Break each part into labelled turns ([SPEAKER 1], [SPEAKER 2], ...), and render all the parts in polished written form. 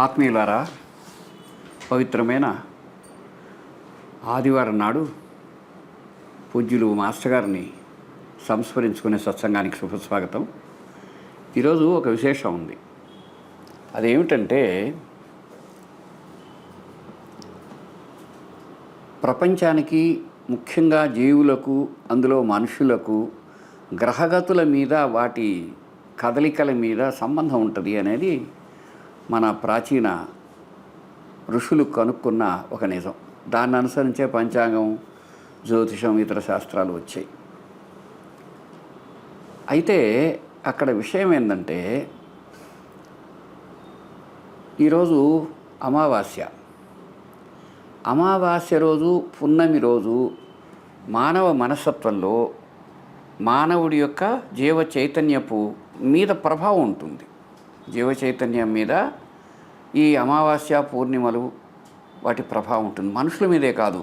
[SPEAKER 1] ఆత్మీయులారా, పవిత్రమైన ఆదివారం నాడు పూజ్యులు మాస్టర్ గారిని సంస్మరించుకునే సత్సంగానికి శుభస్వాగతం. ఈరోజు ఒక విశేషం ఉంది. అదేమిటంటే, ప్రపంచానికి, ముఖ్యంగా జీవులకు, అందులో మనుషులకు గ్రహగతుల మీద, వాటి కదలికల మీద సంబంధం ఉంటుంది అనేది మన ప్రాచీన ఋషులు కనుక్కున్న ఒక నిజం. దాన్ని అనుసరించే పంచాంగం, జ్యోతిషం, ఇతర శాస్త్రాలు వచ్చాయి. అయితే అక్కడ విషయం ఏంటంటే, ఈరోజు అమావాస్య రోజు, పున్నమి రోజు మానవ మనస్తత్వంలో మానవుడి యొక్క జీవ చైతన్యపు మీద ప్రభావం ఉంటుంది. జీవ చైతన్యం మీద ఈ అమావాస్య, పూర్ణిమలు వాటి ప్రభావం ఉంటుంది. మనుషుల మీదే కాదు.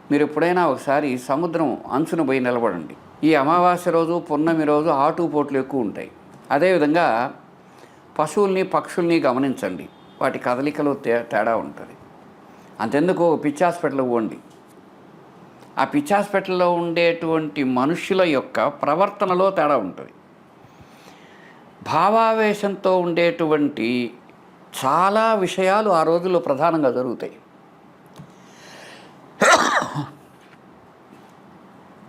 [SPEAKER 1] మీరు ఎప్పుడైనా ఒకసారి సముద్రం అంచున పోయి నిలబడండి. ఈ అమావాస్య రోజు, పున్నమి రోజు ఆటుపోట్లు ఎక్కువ ఉంటాయి. అదేవిధంగా పశువుల్ని, పక్షుల్ని గమనించండి. వాటి కదలికలో తేడా ఉంటుంది. అంతెందుకు, పిచ్చి హాస్పిటల్కి పోండి. ఆ పిచ్చి హాస్పిటల్లో ఉండేటువంటి మనుషుల యొక్క ప్రవర్తనలో తేడా ఉంటుంది. భావావేశంతో ఉండేటువంటి చాలా విషయాలు ఆ రోజుల్లో ప్రధానంగా జరుగుతాయి.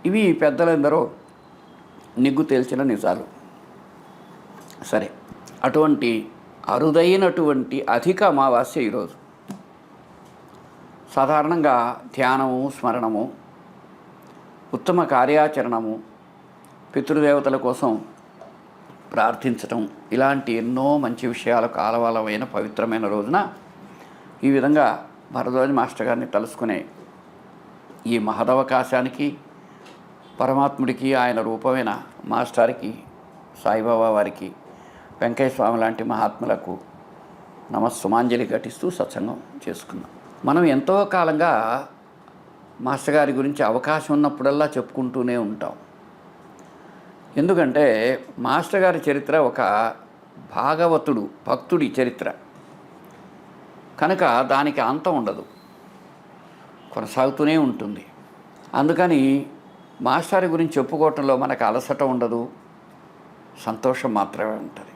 [SPEAKER 1] ఇవి పెద్దలందరూ నిగ్గు తేల్చిన నిజాలు. సరే, అటువంటి అరుదైనటువంటి అధిక అమావాస్య ఈరోజు. సాధారణంగా ధ్యానము, స్మరణము, ఉత్తమ కార్యాచరణము, పితృదేవతల కోసం ప్రార్థించటం, ఇలాంటి ఎన్నో మంచి విషయాలకు ఆలవాలమైన పవిత్రమైన రోజున ఈ విధంగా భరద్వాజ మాస్టర్ గారిని తలుసుకునే ఈ మహదవకాశానికి, పరమాత్ముడికి, ఆయన రూపమైన మాస్టర్కి, సాయిబాబా వారికి, వెంకయ్య స్వామి లాంటి మహాత్ములకు నమస్సుమాంజలి ఘటిస్తూ సత్సంగం చేసుకున్నాం. మనం ఎంతో కాలంగా మాస్టర్ గారి గురించి అవకాశం ఉన్నప్పుడల్లా చెప్పుకుంటూనే ఉంటాం. ఎందుకంటే మాస్టర్ గారి చరిత్ర ఒక భాగవతుడు, భక్తుడి చరిత్ర కనుక దానికి అంతం ఉండదు, కొనసాగుతూనే ఉంటుంది. అందుకని మాస్టర్ గురించి చెప్పుకోవటంలో మనకు అలసట ఉండదు, సంతోషం మాత్రమే ఉంటుంది.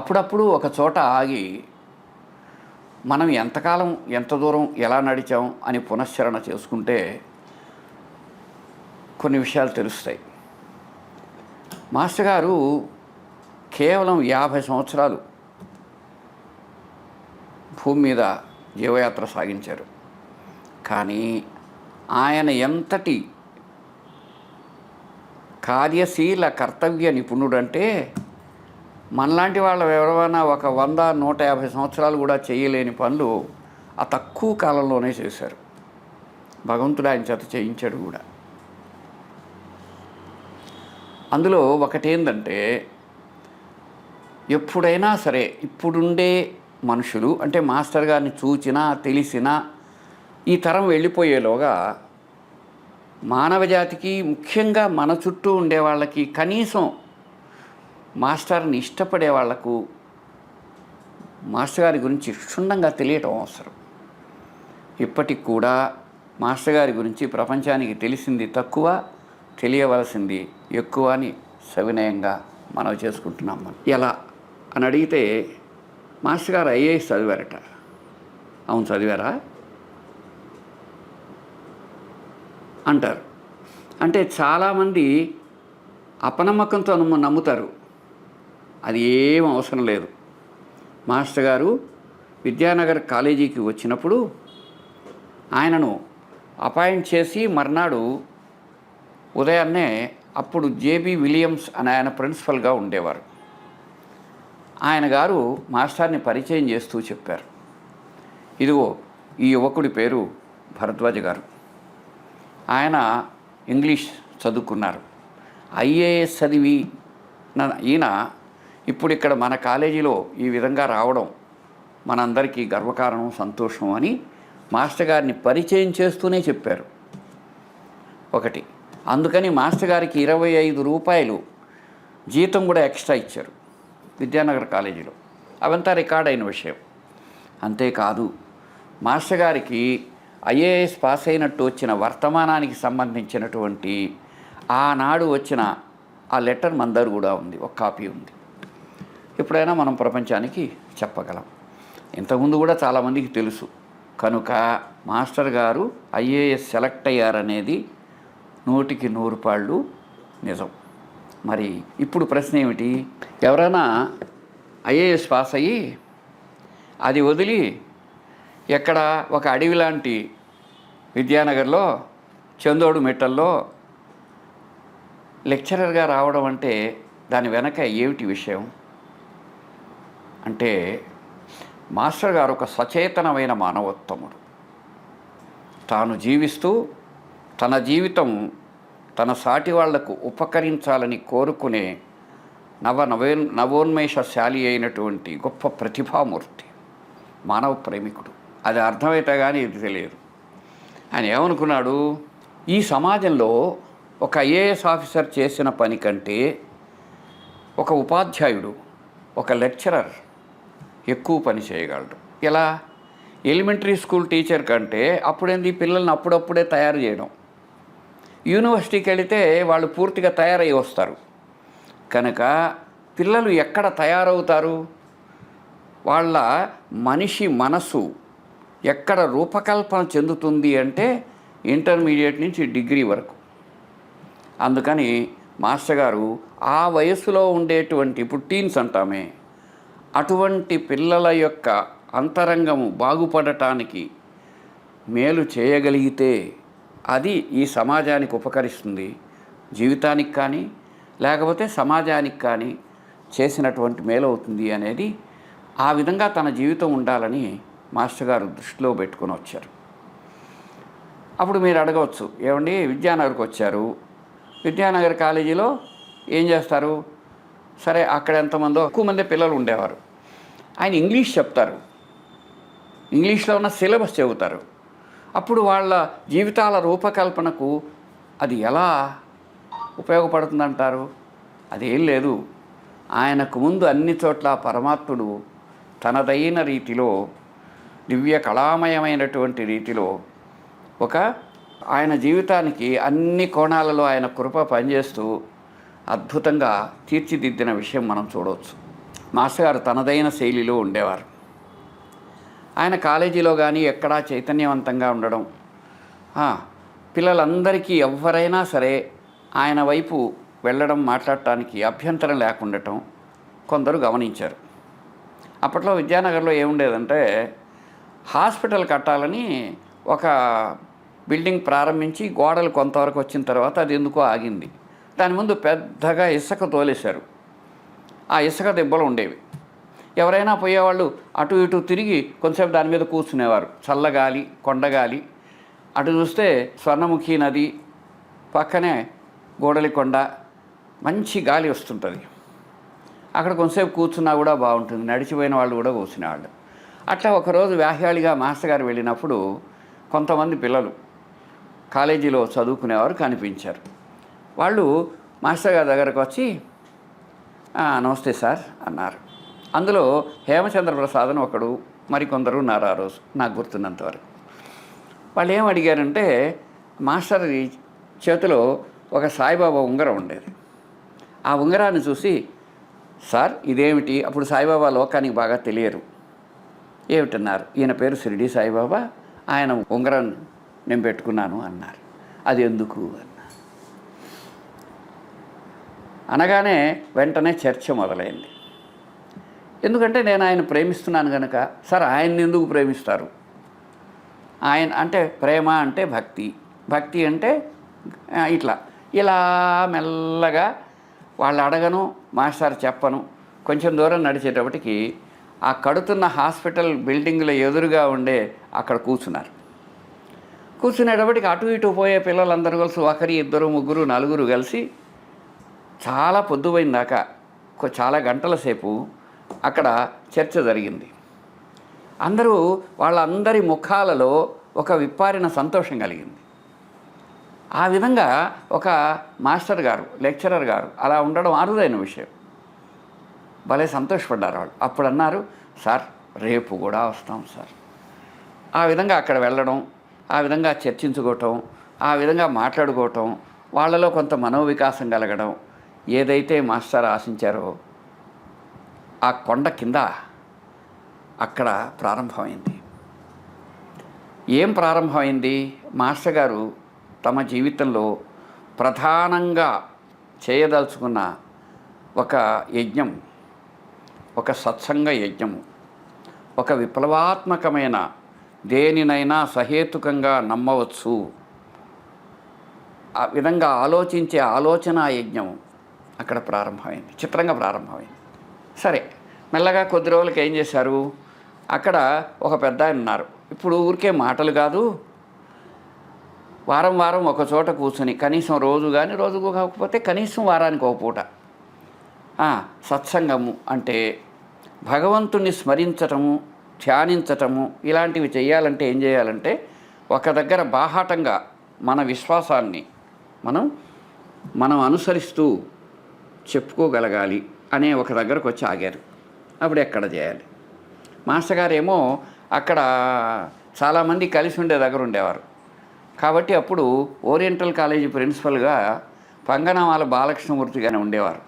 [SPEAKER 1] అప్పుడప్పుడు ఒక చోట ఆగి మనం ఎంతకాలం, ఎంత దూరం, ఎలా నడిచాం అని పునశ్చరణ చేసుకుంటే కొన్ని విషయాలు తెలుస్తాయి. మాస్టర్ గారు కేవలం 50 సంవత్సరాలు భూమి మీద జీవయాత్ర సాగించారు. కానీ ఆయన ఎంతటి కార్యశీల కర్తవ్య నిపుణుడంటే, మనలాంటి వాళ్ళు ఎవరైనా ఒక 100-150 సంవత్సరాలు కూడా చేయలేని పనులు ఆ తక్కువ కాలంలోనే చేశారు. భగవంతుడు ఆయన చేత చేయించాడు కూడా. అందులో ఒకటేందంటే, ఎప్పుడైనా సరే ఇప్పుడుండే మనుషులు, అంటే మాస్టర్ గారిని చూచినా తెలిసినా ఈ తరం వెళ్ళిపోయేలోగా మానవజాతికి, ముఖ్యంగా మన చుట్టూ ఉండే వాళ్ళకి, కనీసం మాస్టర్ని ఇష్టపడే వాళ్లకు మాస్టర్ గారి గురించి క్షుణ్ణంగా తెలియటం అవసరం. ఇప్పటికి కూడా మాస్టర్ గారి గురించి ప్రపంచానికి తెలిసింది తక్కువ, తెలియవలసింది ఎక్కువ అని సవినయంగా మనవి చేసుకుంటున్నాం. మనం ఎలా అని అడిగితే మాస్టర్ గారు ఐఏఎస్ చదివారట. అవును, చదివారా అంటారు. అంటే చాలామంది అపనమ్మకంతో నమ్ముతారు. అది ఏం అవసరం లేదు. మాస్టర్ గారు విద్యానగర్ కాలేజీకి వచ్చినప్పుడు ఆయనను అపాయింట్ చేసి మర్నాడు ఉదయాన్నే అప్పుడు జేబీ విలియమ్స్ అని ఆయన ప్రిన్సిపల్గా ఉండేవారు. ఆయన గారు మాస్టర్ని పరిచయం చేస్తూ చెప్పారు, ఇదిగో ఈ యువకుడి పేరు భరద్వాజ్ గారు. ఆయన ఇంగ్లీష్ చదువుకున్నారు. ఐఏఎస్ చదివి ఈయన ఇప్పుడు ఇక్కడ మన కాలేజీలో ఈ విధంగా రావడం మనందరికీ గర్వకారణం, సంతోషం అని మాస్టర్ గారిని పరిచయం చేస్తూనే చెప్పారు. ఒకటి, అందుకని మాస్టర్ గారికి 25 రూపాయలు జీతం కూడా ఎక్స్ట్రా ఇచ్చారు విద్యానగర్ కాలేజీలో. అవంతా రికార్డ్ అయిన విషయం. అంతేకాదు, మాస్టర్ గారికి ఐఏఎస్ పాస్ అయినట్టు వచ్చిన వర్తమానానికి సంబంధించినటువంటి ఆనాడు వచ్చిన ఆ లెటర్ మన దగ్గర కూడా ఉంది, ఒక కాపీ ఉంది. ఎప్పుడైనా మనం ప్రపంచానికి చెప్పగలం. ఇంతకుముందు కూడా చాలామందికి తెలుసు. కనుక మాస్టర్ గారు ఐఏఎస్ సెలెక్ట్ అయ్యారనేది 100కి 100 పాళ్ళు నిజం. మరి ఇప్పుడు ప్రశ్న ఏమిటి? ఎవరైనా ఐఏఎస్ పాస్ అయ్యి అది వదిలి ఎక్కడ ఒక అడవి లాంటి విద్యానగర్లో చందోడు మెట్టల్లో లెక్చరర్గా రావడం అంటే దాని వెనక ఏమిటి విషయం అంటే, మాస్టర్ గారు ఒక సచేతనమైన మానవోత్తముడు. తాను జీవిస్తూ తన జీవితం తన సాటి వాళ్లకు ఉపకరించాలని కోరుకునే నవోన్మేషశాలి అయినటువంటి గొప్ప ప్రతిభామూర్తి, మానవ ప్రేమికుడు. అది అర్థమైతే కానీ ఇది తెలియదు. ఆయన ఏమనుకున్నాడు, ఈ సమాజంలో ఒక ఐఏఎస్ ఆఫీసర్ చేసిన పని కంటే ఒక ఉపాధ్యాయుడు, ఒక లెక్చరర్ ఎక్కువ పని చేయగలడు. ఎలా? ఎలిమెంటరీ స్కూల్ టీచర్ కంటే అప్పుడేంది పిల్లల్ని అప్పుడప్పుడే తయారు చేయడం. యూనివర్సిటీకి వెళితే వాళ్ళు పూర్తిగా తయారై వస్తారు. కనుక పిల్లలు ఎక్కడ తయారవుతారు? వాళ్ళ మనిషి మనసు ఎక్కడ రూపకల్పన చెందుతుంది అంటే ఇంటర్మీడియట్ నుంచి డిగ్రీ వరకు. అందుకని మాస్టర్ గారు ఆ వయసులో ఉండేటువంటి, ఇప్పుడు టీన్స్ అంటామే, అటువంటి పిల్లల యొక్క అంతరంగము బాగుపడటానికి మేలు చేయగలిగితే అది ఈ సమాజానికి ఉపకరిస్తుంది. జీవితానికి కానీ లేకపోతే సమాజానికి కానీ చేసినటువంటి మేలు అవుతుంది అనేది, ఆ విధంగా తన జీవితం ఉండాలని మాస్టర్ గారు దృష్టిలో పెట్టుకొని వచ్చారు. అప్పుడు మీరు అడగవచ్చు, ఏమండి విద్యానగర్కి వచ్చారు, విద్యానగర్ కాలేజీలో ఏం చేస్తారు? సరే, అక్కడ ఎంతమందో ఎక్కువ మంది పిల్లలు ఉండేవారు. ఆయన ఇంగ్లీష్ చెప్తారు, ఇంగ్లీష్లో ఉన్న సిలబస్ చెబుతారు. అప్పుడు వాళ్ళ జీవితాల రూపకల్పనకు అది ఎలా ఉపయోగపడుతుందంటారు? అదేం లేదు. ఆయనకు ముందు అన్ని చోట్ల పరమాత్ముడు తనదైన రీతిలో, దివ్య కళామయమైనటువంటి రీతిలో ఆయన జీవితానికి అన్ని కోణాలలో ఆయన కృప పనిచేస్తూ అద్భుతంగా తీర్చిదిద్దిన విషయం మనం చూడవచ్చు. మాస్టర్ గారు తనదైన శైలిలో ఉండేవారు. ఆయన కాలేజీలో కానీ ఎక్కడా చైతన్యవంతంగా ఉండడం, పిల్లలందరికీ ఎవరైనా సరే ఆయన వైపు వెళ్ళడం, మాట్లాడటానికి అభ్యంతరం లేకుండటం కొందరు గమనించారు. అప్పట్లో విద్యానగర్లో ఏముండేదంటే, హాస్పిటల్ కట్టాలని ఒక బిల్డింగ్ ప్రారంభించి గోడలు కొంతవరకు వచ్చిన తర్వాత అది ఎందుకో ఆగింది. దాని ముందు పెద్దగా ఇసుక తోలేశారు. ఆ ఇసుక దెబ్బలు ఉండేవి. ఎవరైనా పోయేవాళ్ళు అటు ఇటు తిరిగి కొంచెంసేపు దాని మీద కూర్చునేవారు. చల్లగాలి, కొండగాలి. అటు చూస్తే స్వర్ణముఖి నది, పక్కనే గోడలికొండ, మంచి గాలి వస్తుంటుంది. అక్కడ కొంచెంసేపు కూర్చున్నా కూడా బాగుంటుంది. నడిచిపోయిన వాళ్ళు కూడా కూర్చునేవాళ్ళు. అట్లా ఒకరోజు వ్యాహ్యాళిగా మాస్టర్ గారు వెళ్ళినప్పుడు కొంతమంది పిల్లలు కాలేజీలో చదువుకునేవారు కనిపించారు. వాళ్ళు మాస్టర్ గారి దగ్గరకు వచ్చి నమస్తే సార్ అన్నారు. అందులో హేమచంద్ర ప్రసాద్ అని ఒకడు, మరికొందరు ఉన్నారు ఆ రోజు, నాకు గుర్తున్నంతవరకు. వాళ్ళు ఏం అడిగారంటే, మాస్టర్ చేతిలో ఒక సాయిబాబా ఉంగరం ఉండేది. ఆ ఉంగరాన్ని చూసి, సార్ ఇదేమిటి? అప్పుడు సాయిబాబా లోకానికి బాగా తెలియరు. ఏమిటన్నారు? ఈయన పేరు షిరిడి సాయిబాబా, ఆయన ఉంగరం నేను పెట్టుకున్నాను అన్నారు. అది ఎందుకు అన్నారు. అనగానే వెంటనే చర్చ మొదలైంది. ఎందుకంటే నేను ఆయన ప్రేమిస్తున్నాను కనుక. సార్ ఆయన్ని ఎందుకు ప్రేమిస్తారు? ఆయన అంటే ప్రేమ అంటే భక్తి, భక్తి అంటే ఇలా మెల్లగా వాళ్ళు అడగను, మాస్టర్ చెప్పను. కొంచెం దూరం నడిచేటప్పటికి ఆ కడుతున్న హాస్పిటల్ బిల్డింగ్ల ఎదురుగా ఉండే అక్కడ కూర్చున్నారు. కూర్చునేటప్పటికి అటు ఇటు పోయే పిల్లలందరూ కలిసి ఒకరి ఇద్దరు ముగ్గురు నలుగురు కలిసి చాలా పొద్దుపోయిన దాకా చాలా గంటల సేపు అక్కడ చర్చ జరిగింది. వాళ్ళందరి ముఖాలలో ఒక విప్పారిన సంతోషం కలిగింది. ఆ విధంగా ఒక మాస్టర్ గారు, లెక్చరర్ గారు అలా ఉండడం అరుదైన విషయం. భలే సంతోషపడ్డారు వాళ్ళు. అప్పుడు అన్నారు, సార్ రేపు కూడా వస్తాం సార్. ఆ విధంగా అక్కడ వెళ్ళడం, ఆ విధంగా చర్చించుకోవటం, ఆ విధంగా మాట్లాడుకోవటం, వాళ్ళలో కొంత మనోవికాసం కలగడం, ఏదైతే మాస్టర్ ఆశించారో ఆ కొండ కింద అక్కడ ప్రారంభమైంది. ఏం ప్రారంభమైంది? మాస్టర్ గారు తమ జీవితంలో ప్రధానంగా చేయదలుచుకున్న ఒక యజ్ఞం, ఒక సత్సంగ యజ్ఞము, ఒక విప్లవాత్మకమైన దేనినైనా సహేతుకంగా నమ్మవచ్చు ఆ విధంగా ఆలోచించే ఆలోచన యజ్ఞం అక్కడ ప్రారంభమైంది. చిత్రంగా ప్రారంభమైంది. సరే, మెల్లగా కొద్ది రోజులకి ఏం చేశారు? అక్కడ ఒక పెద్ద ఆయన ఉన్నారు. ఇప్పుడు ఊరికే మాటలు కాదు, వారం వారం ఒక చోట కూర్చొని కనీసం రోజు కానీ రోజుకు కాకపోతే కనీసం వారానికి ఒక పూట సత్సంగము అంటే భగవంతుణ్ణి స్మరించటము, ధ్యానించటము, ఇలాంటివి చేయాలంటే ఏం చేయాలంటే ఒక దగ్గర బాహాటంగా మన విశ్వాసాన్ని మనం అనుసరిస్తూ చెప్పుకోగలగాలి అనే ఒక దగ్గరకు వచ్చి ఆగారు. అప్పుడు ఎక్కడ చేయాలి? మాస్టర్ గారేమో అక్కడ చాలామంది కలిసి ఉండే దగ్గర ఉండేవారు కాబట్టి అప్పుడు ఓరియంటల్ కాలేజీ ప్రిన్సిపల్గా పంగనామాల బాలకృష్ణమూర్తి గానే ఉండేవారు.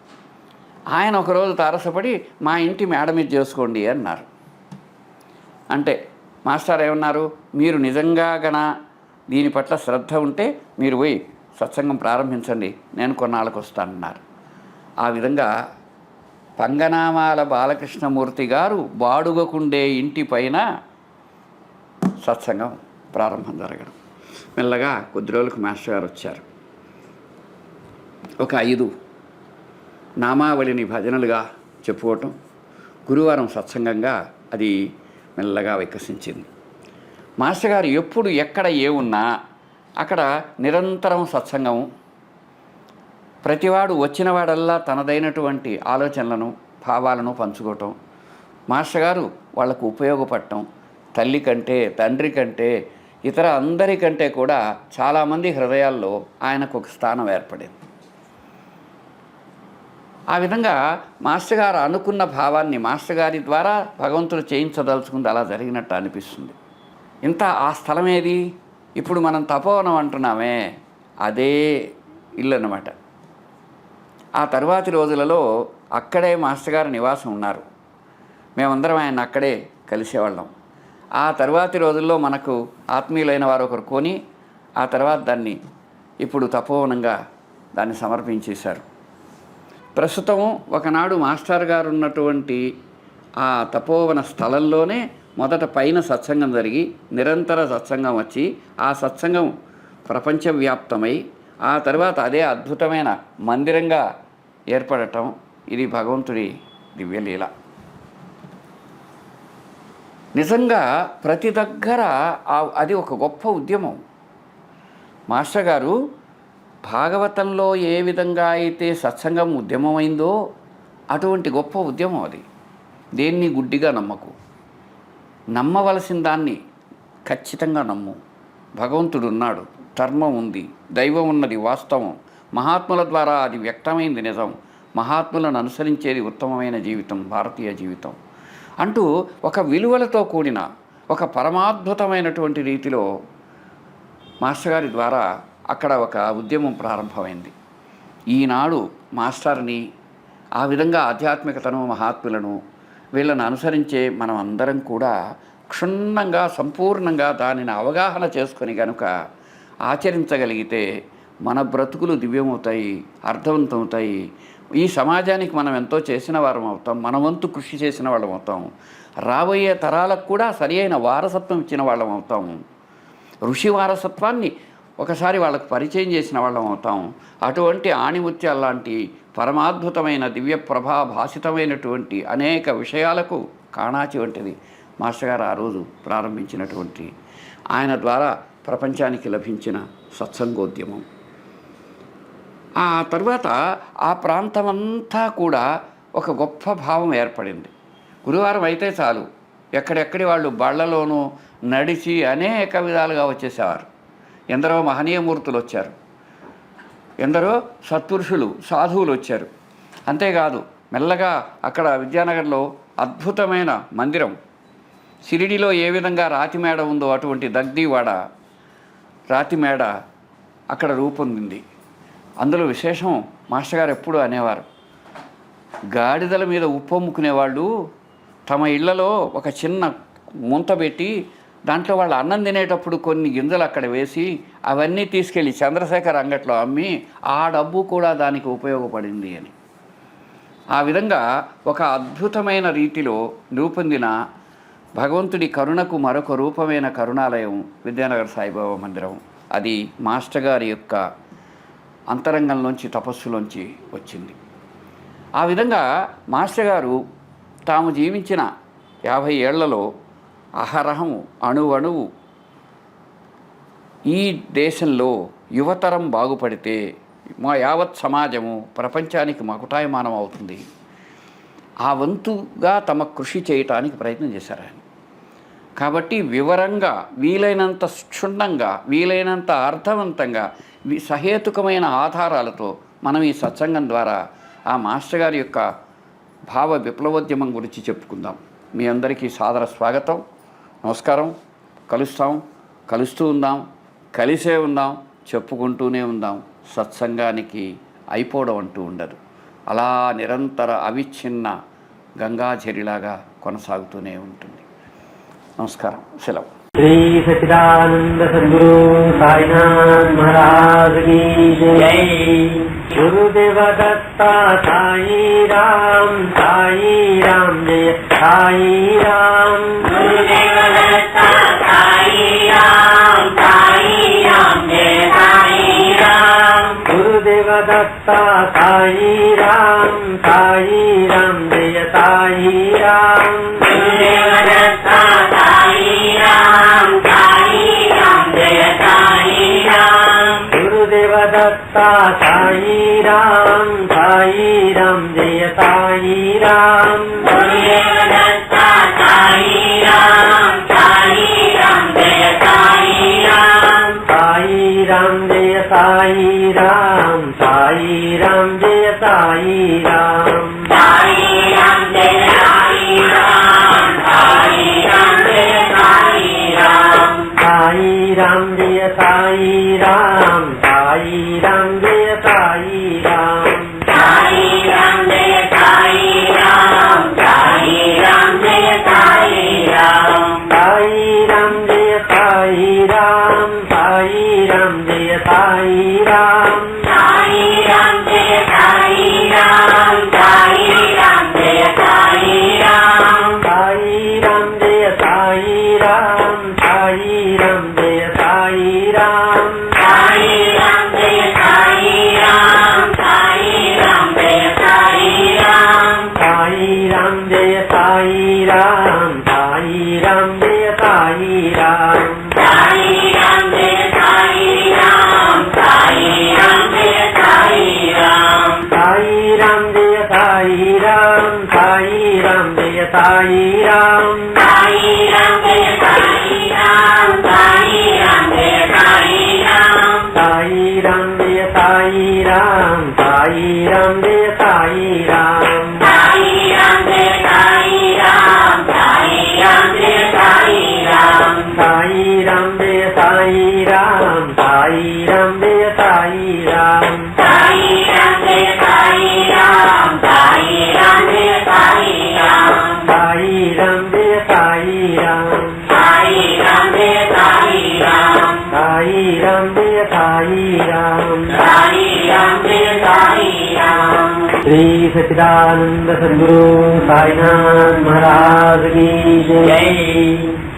[SPEAKER 1] ఆయన ఒకరోజు తారసపడి మా ఇంటి మేడ మీద చేసుకోండి అన్నారు. అంటే మాస్టర్ ఏమన్నారు? మీరు నిజంగా దీని పట్ల శ్రద్ధ ఉంటే మీరు పోయి సత్సంగం ప్రారంభించండి, నేను కొన్నాళ్ళకు వస్తానన్నారు. ఆ విధంగా పంగనామాల బాలకృష్ణమూర్తి గారు బాడుగకుండే ఇంటి పైన సత్సంగం ప్రారంభం జరగడం. మెల్లగా కొద్ది రోజులకు మాస్టర్ గారు వచ్చారు. ఒక 5 నామావళిని భజనలుగా చెప్పుకోవటం, గురువారం సత్సంగంగా అది మెల్లగా వికసించింది. మాస్టర్ గారు ఎప్పుడు ఎక్కడ ఏమున్నా అక్కడ నిరంతరం సత్సంగం, ప్రతివాడు వచ్చినవాడల్లా తనదైనటువంటి ఆలోచనలను భావాలను పంచుకోవటం, మాస్టర్ గారు వాళ్లకు ఉపయోగపడటం, తల్లి కంటే తండ్రి కంటే ఇతర అందరికంటే కూడా చాలామంది హృదయాల్లో ఆయనకు ఒక స్థానం ఏర్పడింది. ఆ విధంగా మాస్టర్ గారు అనుకున్న భావాన్ని మాస్టర్ గారి ద్వారా భగవంతుడు చేయించదలుచుకుంది అలా జరిగినట్టు అనిపిస్తుంది. ఆ స్థలం ఏది? ఇప్పుడు మనం తపోవనం అంటున్నామే, అదే ఇల్లు అన్నమాట. ఆ తర్వాతి రోజులలో అక్కడే మాస్టర్ గారు నివాసం ఉన్నారు. మేమందరం ఆయన అక్కడే కలిసేవాళ్ళం. ఆ తర్వాతి రోజుల్లో మనకు ఆత్మీయులైన వారు ఒకరు కొని ఆ తర్వాత దాన్ని ఇప్పుడు తపోవనంగా దాన్ని సమర్పించేశారు. ప్రస్తుతం ఒకనాడు మాస్టర్ గారు ఉన్నటువంటి ఆ తపోవన స్థలంలోనే మొదట పైన సత్సంగం జరిగి నిరంతర సత్సంగం వచ్చి ఆ సత్సంగం ప్రపంచవ్యాప్తమై ఆ తర్వాత అదే అద్భుతమైన మందిరంగా ఏర్పడటం ఇది భగవంతుడి దివ్యలీల. నిజంగా ప్రతి దగ్గర అది ఒక గొప్ప ఉద్యమం. మాస్టర్ గారు భాగవతంలో ఏ విధంగా అయితే సత్సంగం ఉద్యమమైందో అటువంటి గొప్ప ఉద్యమం అది. దేన్ని గుడ్డిగా నమ్మకు, నమ్మవలసిన దాన్ని ఖచ్చితంగా నమ్ము. భగవంతుడు ఉన్నాడు, ధర్మం ఉంది, దైవం ఉన్నది వాస్తవం, మహాత్ముల ద్వారా అది వ్యక్తమైంది నిజం, మహాత్ములను అనుసరించేది ఉత్తమమైన జీవితం, భారతీయ జీవితం అంటూ ఒక విలువలతో కూడిన ఒక పరమాద్భుతమైనటువంటి రీతిలో మాస్టర్ గారి ద్వారా అక్కడ ఒక ఉద్యమం ప్రారంభమైంది. ఈనాడు మాస్టర్ని, ఆ విధంగా ఆధ్యాత్మికతను, మహాత్ములను వీళ్ళను అనుసరించే మనం అందరం కూడా క్షుణ్ణంగా సంపూర్ణంగా దానిని అవగాహన చేసుకొని కనుక ఆచరించగలిగితే మన బ్రతుకులు దివ్యమవుతాయి, అర్థవంతమవుతాయి. ఈ సమాజానికి మనం ఎంతో చేసిన వారం అవుతాం, మన వంతు కృషి చేసిన వాళ్ళం అవుతాం. రాబోయే తరాలకు కూడా సరి అయిన వారసత్వం ఇచ్చిన వాళ్ళం అవుతాం. ఋషి వారసత్వాన్ని ఒకసారి వాళ్ళకు పరిచయం చేసిన వాళ్ళం అవుతాం. అటువంటి ఆణిముత్యాల లాంటి పరమాద్భుతమైన దివ్య ప్రభాభాసితమైనటువంటి అనేక విషయాలకు కాణాచి వంటిది మాస్టర్ గారు ఆ రోజు ప్రారంభించినటువంటి, ఆయన ద్వారా ప్రపంచానికి లభించిన సత్సంగోద్యమం. ఆ తర్వాత ఆ ప్రాంతమంతా కూడా ఒక గొప్ప భావం ఏర్పడింది. గురువారం అయితే చాలు ఎక్కడెక్కడి వాళ్ళు బళ్ళలోనూ నడిచి అనేక విధాలుగా వచ్చేసేవారు. ఎందరో మహనీయమూర్తులు వచ్చారు, ఎందరో సత్పురుషులు సాధువులు వచ్చారు. అంతేకాదు మెల్లగా అక్కడ విద్యానగర్లో అద్భుతమైన మందిరం, షిరిడిలో ఏ విధంగా రాతిమేడ ఉందో అటువంటి దగ్ధీవాడ రాతిమేడ అక్కడ రూపొందింది. అందులో విశేషం మాస్టర్ గారు ఎప్పుడూ అనేవారు, గాడిదల మీద ఉప్పొమ్ముకునేవాళ్ళు తమ ఇళ్లలో ఒక చిన్న ముంత పెట్టి దాంట్లో వాళ్ళు అన్నం తినేటప్పుడు కొన్ని గింజలు అక్కడ వేసి అవన్నీ తీసుకెళ్ళి చంద్రశేఖర్ అంగట్లో అమ్మి ఆ డబ్బు కూడా దానికి ఉపయోగపడింది అని. ఆ విధంగా ఒక అద్భుతమైన రీతిలో రూపొందిన భగవంతుడి కరుణకు మరొక రూపమైన కరుణాలయం విద్యానగర్ సాయిబాబా మందిరం. అది మాస్టర్ గారి యొక్క అంతరంగంలోంచి, తపస్సులోంచి వచ్చింది. ఆ విధంగా మాస్టర్ గారు తాము జీవించిన 50 ఏళ్లలో అహరహము అణువణువు ఈ దేశంలో యువతరం బాగుపడితే మా యావత్ సమాజము ప్రపంచానికి మకుటాయమానం అవుతుంది, ఆ వంతుగా తమ కృషి చేయటానికి ప్రయత్నం చేశారు ఆయన. కాబట్టి వివరంగా, వీలైనంత క్షుణ్ణంగా, వీలైనంత అర్థవంతంగా, సహేతుకమైన ఆధారాలతో మనం ఈ సత్సంగం ద్వారా ఆ మాస్టర్ గారి యొక్క భావ విప్లవోద్యమం గురించి చెప్పుకుందాం. మీ అందరికీ సాదర స్వాగతం, నమస్కారం. కలుస్తూ ఉందాం, కలిసే ఉందాం, చెప్పుకుంటూనే ఉందాం. సత్సంగానికి అయిపోవడం అంటూ ఉండదు. అలా నిరంతర అవిచ్ఛిన్న గంగాజరిలాగా కొనసాగుతూనే ఉంటుంది. నమస్కారం, సెలవు.
[SPEAKER 2] श्री सच्चिदानंद सद्गुरु साईनाथ महाराज की जय। गुरुदेव दत्ता साई राम जय साई राम। गुरुदेव दत्ता साई राम जय साई राम। गुरुदेव दत्ता साई राम जय साई राम। गुरुदेव दत्ता गुरुदेव दत्ता साई राम जय साई राम। गुरुदेव दत्ता साई राम जय साई राम। साई राम जय साई राम जय साई राम। साई राम जय साई राम जय साई राम। साई राम जय साई राम जय साई राम। साई राम जय साई राम जय साई राम। साई राम जय साई राम जय साई राम। साई राम जय साई राम जय साई राम। साई राम जय साई राम जय साई राम। साई राम जय साई राम जय साई राम। साई राम जय साई राम जय साई राम। साई राम जय साई राम जय साई राम। साई राम जय साई राम जय साई राम। साई राम जय साई राम जय साई राम। सच्चिदानंद सद्गुरु साईनाथ महाराज की जय.